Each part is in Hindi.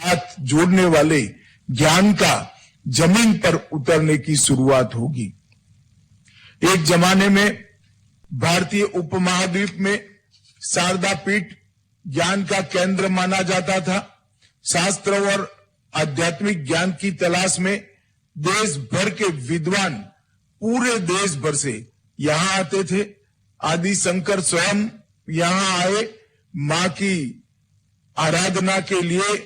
साथ जोड़ने वाले ज्ञान का जमीन पर उतरने की शुरुआत होगी। एक जमाने में भारतीय उपमहाद्वीप में शारदा पीठ ज्ञान का केंद्र माना जाता था। शास्त्र और आध्यात्मिक ज्ञान की तलाश में देश भर के विद्वान पूरे देश भर से यहां आते थे। आदि शंकर स्वयं यहां आए, मां की आराधना के लिए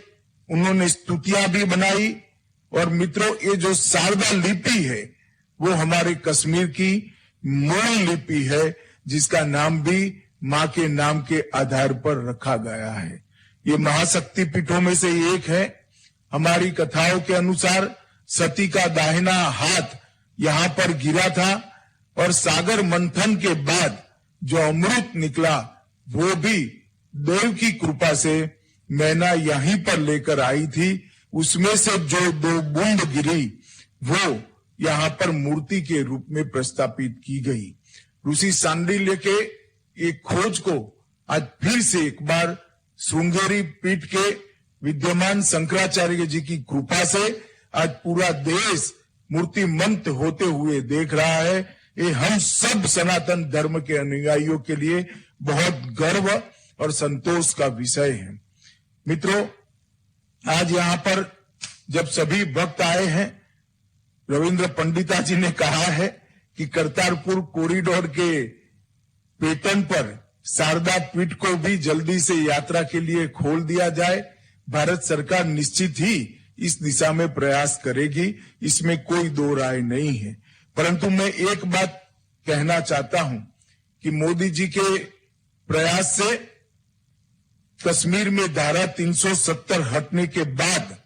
उन्होंने स्तुतियां भी बनाई। और मित्रों, ये जो शारदा लिपि है वो हमारे कश्मीर की मूल लिपि है, जिसका नाम भी मां के नाम के आधार पर रखा गया है। ये महाशक्ति पीठों में से एक है। हमारी कथाओं के अनुसार सती का दाहिना हाथ यहां पर गिरा था और सागर मंथन के बाद जो अमृत निकला वो भी देव की कृपा से मैना यहीं पर लेकर आई थी। उसमें से जो 2 बूंद गिरी वो यहां पर मूर्ति के रूप में प्रस्थापित की गई। ऋषि शांडिल्य के एक खोज को आज फिर से एक बार श्रृंगेरी पीठ के विद्यमान शंकराचार्य जी की कृपा से आज पूरा देश मूर्तिमंत होते हुए देख रहा है। ये हम सब सनातन धर्म के अनुयायियों के लिए बहुत गर्व और संतोष का विषय है। मित्रों, आज यहाँ पर जब सभी भक्त आए हैं, रविंद्र पंडिता जी ने कहा है कि करतारपुर कॉरिडोर के पेटर्न पर शारदा पीठ को भी जल्दी से यात्रा के लिए खोल दिया जाए। भारत सरकार निश्चित ही इस दिशा में प्रयास करेगी, इसमें कोई दो राय नहीं है। परंतु मैं एक बात कहना चाहता हूं कि मोदी जी के प्रयास से कश्मीर में धारा 370 हटने के बाद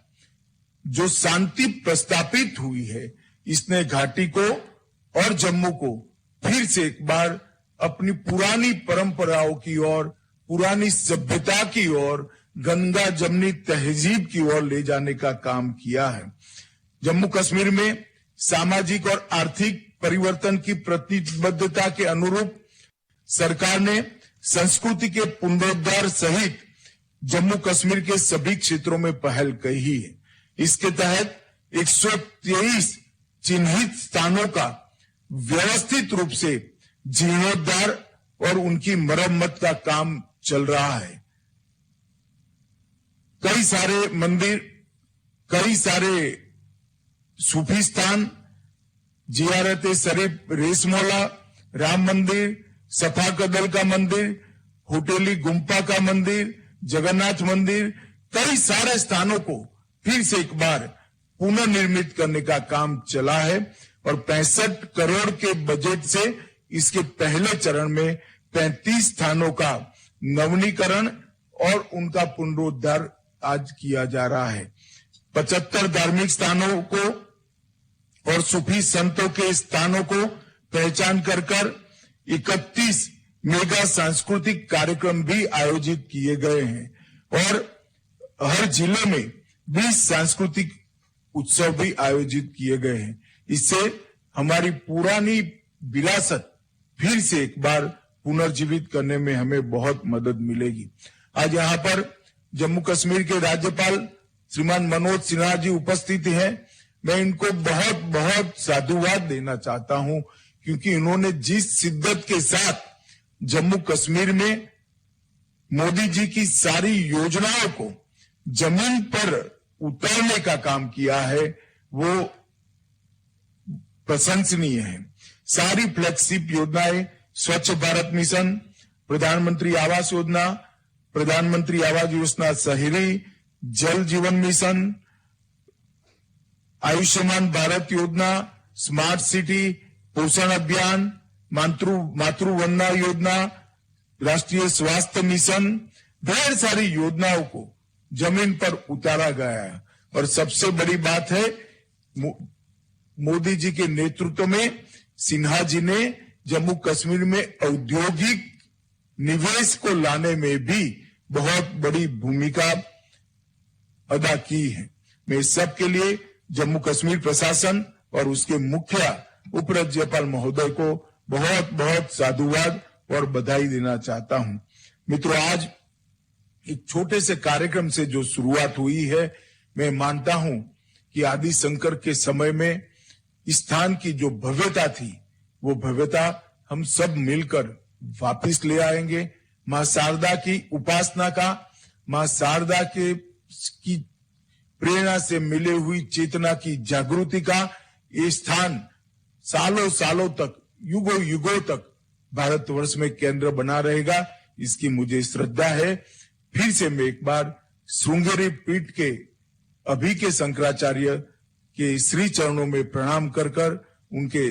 जो शांति प्रस्तापित हुई है, इसने घाटी को और जम्मू को फिर से एक बार अपनी पुरानी परंपराओं की ओर, पुरानी सभ्यता की ओर, गंगा जमनी तहजीब की ओर ले जाने का काम किया है। जम्मू कश्मीर में सामाजिक और आर्थिक परिवर्तन की प्रतिबद्धता के अनुरूप सरकार ने संस्कृति के पुनरुद्धार सहित जम्मू कश्मीर के सभी क्षेत्रों में पहल की है। इसके तहत 123 चिन्हित स्थानों का व्यवस्थित रूप से जीर्णोद्धार और उनकी मरम्मत का काम चल रहा है। कई सारे मंदिर, कई सारे सूफी स्थान, जियारत शरीफ रेशमोला, राम मंदिर, सफा कदल का मंदिर, होटेली गुम्पा का मंदिर, जगन्नाथ मंदिर, कई सारे स्थानों को फिर से एक बार पुनर्निर्मित करने का काम चला है और 65 करोड़ के बजट से इसके पहले चरण में 35 स्थानों का नवीनीकरण और उनका पुनरुद्धार आज किया जा रहा है। 75 धार्मिक स्थानों को और सूफी संतों के स्थानों को पहचान कर 31 मेगा सांस्कृतिक कार्यक्रम भी आयोजित किए गए हैं और हर जिले में 20 सांस्कृतिक उत्सव भी आयोजित किए गए हैं। इससे हमारी पुरानी विरासत फिर से एक बार पुनर्जीवित करने में हमें बहुत मदद मिलेगी। आज यहाँ पर जम्मू कश्मीर के राज्यपाल श्रीमान मनोज सिन्हा जी उपस्थित हैं। मैं इनको बहुत बहुत साधुवाद देना चाहता हूं, क्योंकि इन्होंने जिस शिद्दत के साथ जम्मू कश्मीर में मोदी जी की सारी योजनाओं को जमीन पर उतारने का काम किया है, वो प्रशंसनीय है। सारी फ्लैगशिप योजनाएं, स्वच्छ भारत मिशन, प्रधानमंत्री आवास योजना, प्रधानमंत्री आवास योजना शहरी, जल जीवन मिशन, आयुष्मान भारत योजना, स्मार्ट सिटी, पोषण अभियान, मातृवंदना योजना, राष्ट्रीय स्वास्थ्य मिशन, ढेर सारी योजनाओं को जमीन पर उतारा गया है। और सबसे बड़ी बात है, मोदी जी के नेतृत्व में सिन्हा जी ने जम्मू कश्मीर में औद्योगिक निवेश को लाने में भी बहुत बड़ी भूमिका अदा की है। मैं इस सब के लिए जम्मू कश्मीर प्रशासन और उसके मुखिया उपराज्यपाल महोदय को बहुत बहुत साधुवाद और बधाई देना चाहता हूं। मित्रों, आज एक छोटे से कार्यक्रम से जो शुरुआत हुई है, मैं मानता हूं कि आदि शंकर के समय में इस स्थान की जो भव्यता थी, वो भव्यता हम सब मिलकर वापस ले आएंगे। मां शारदा की उपासना का, मां शारदा की प्रेरणा से मिले हुई चेतना की जागृति का ये स्थान सालों सालों तक, युगों युगों तक भारतवर्ष में केंद्र बना रहेगा, इसकी मुझे श्रद्धा है। फिर से मैं एक बार श्रृंगेरी पीठ के अभी के शंकराचार्य के श्री चरणों में प्रणाम कर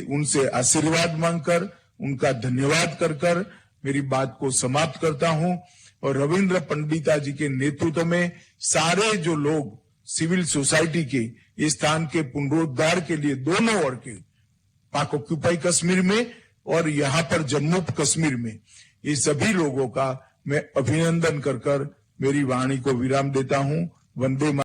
उनसे आशीर्वाद मांगकर, उनका धन्यवाद कर मेरी बात को समाप्त करता हूं। और रविंद्र पंडिता जी के नेतृत्व में सारे जो लोग सिविल सोसाइटी के इस स्थान के पुनरुद्धार के लिए दोनों ओर के, पाक ऑक्यूपाई कश्मीर में और यहाँ पर जम्मू कश्मीर में, ये सभी लोगों का मैं अभिनंदन कर मेरी वाणी को विराम देता हूं। वंदे